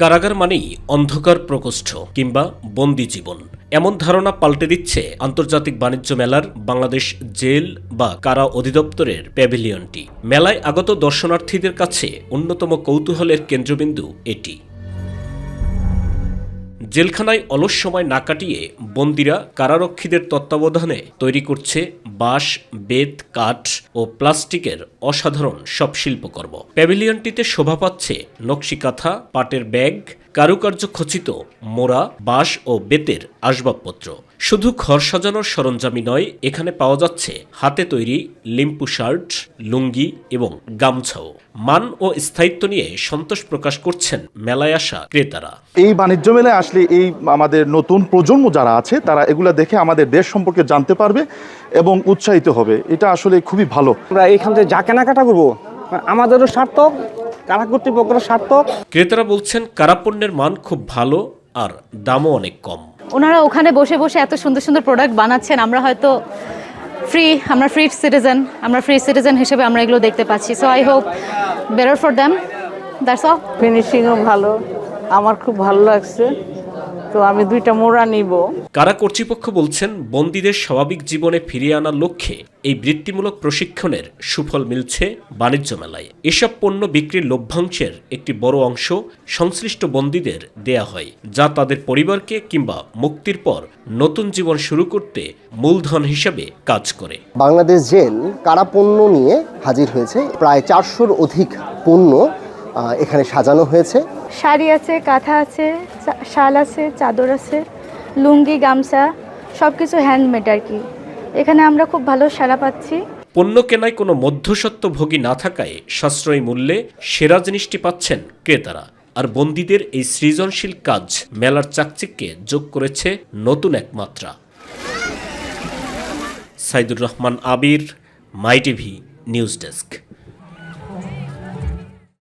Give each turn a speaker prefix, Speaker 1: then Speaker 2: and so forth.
Speaker 1: কারাগার মানেই অন্ধকার প্রকোষ্ঠ কিংবা বন্দি জীবন, এমন ধারণা পাল্টে দিচ্ছে আন্তর্জাতিক বাণিজ্য মেলার বাংলাদেশ জেল বা কারা অধিদপ্তরের প্যাভিলিয়নটি। মেলায় আগত দর্শনার্থীদের কাছে অন্যতম কৌতূহলের কেন্দ্রবিন্দু এটি। জেলখানায় অলস সময় না কাটিয়ে বন্দিরা কারারক্ষীদের তত্ত্বাবধানে তৈরি করছে বাঁশ, বেত, কাঠ ও প্লাস্টিকের অসাধারণ সব শিল্পকর্ম। প্যাভিলিয়নটিতে শোভা পাচ্ছে নকশিকাঁথা, পাটের ব্যাগ, কারুকার্য খচিত মোড়া, বাঁশ ও বেতের আসবাবপত্র। শুধু ঘর সাজানোর সরঞ্জামই নয়, এখানে পাওয়া যাচ্ছে হাতে তৈরি লিম্পু শার্ট, লুঙ্গি এবং গামছাও। মান ও স্থায়িত্ব নিয়ে সন্তোষ প্রকাশ করছেন মেলায় আসা ক্রেতারা।
Speaker 2: এই বাণিজ্য মেলায় আসলে এই আমাদের নতুন প্রজন্ম যারা আছে তারা এগুলা দেখে আমাদের দেশ সম্পর্কে জানতে পারবে এবং উৎসাহিত হবে। এটা আসলে খুবই ভালো।
Speaker 3: আমরা এইখান থেকে যা কেনাকাটা করবো আমাদেরও সার্থক, কারা কর্তৃপক্ষের সার্থক।
Speaker 1: ক্রেতারা বলছেন কারাপণ্যের মান খুব ভালো আর দামও অনেক কম।
Speaker 4: ওনারা ওখানে বসে বসে এত সুন্দর সুন্দর প্রোডাক্ট বানাচ্ছেন, আমরা হয়তো আমরা ফ্রি সিটিজেন হিসেবে আমরা এগুলো দেখতে পাচ্ছি। So I hope better for them, that's all.
Speaker 5: ফিনিশিংও ভালো, আমার খুব ভালো লাগছে, তো আমি 2টা মোড়া নিব।
Speaker 1: কারা কর্তৃপক্ষ বলছেন বন্দীদের স্বাভাবিক জীবনে ফিরিয়ে আনার লক্ষ্যে এই বৃত্তিমূলক প্রশিক্ষণের সুফল মিলছে বাণিজ্য মেলায়। এসব পণ্য বিক্রির লভ্যাংশের একটি বড় অংশ সংশ্লিষ্ট বন্দীদের দেয়া হয়, যা তাদের পরিবারকে কিংবা মুক্তির পর নতুন জীবন শুরু করতে মূলধন হিসেবে কাজ করে।
Speaker 6: বাংলাদেশ জেল কারা পণ্য নিয়ে হাজির হয়েছে। প্রায় 400-র অধিক পণ্য এখানে সাজানো হয়েছে।
Speaker 7: শাড়ি আছে, কাঁথা আছে, শাল আছে, চাদর আছে, লুঙ্গি, গামছা, সব কিছু হ্যান্ডমেড আর কি। এখানে আমরা খুব ভালো সাড়া পাচ্ছি।
Speaker 1: পণ্য কেনায় কোনো মধ্যস্বত্বভোগী না থাকায় সাশ্রয়ী মূল্যে সেরা জিনিসটি পাচ্ছেন ক্রেতারা। আর বন্দীদের এই সৃজনশীল কাজ মেলার চাকচিক্যে যোগ করেছে নতুন এক মাত্রা। সাইদুর রহমান আবির, মাই টিভি নিউজ ডেস্ক।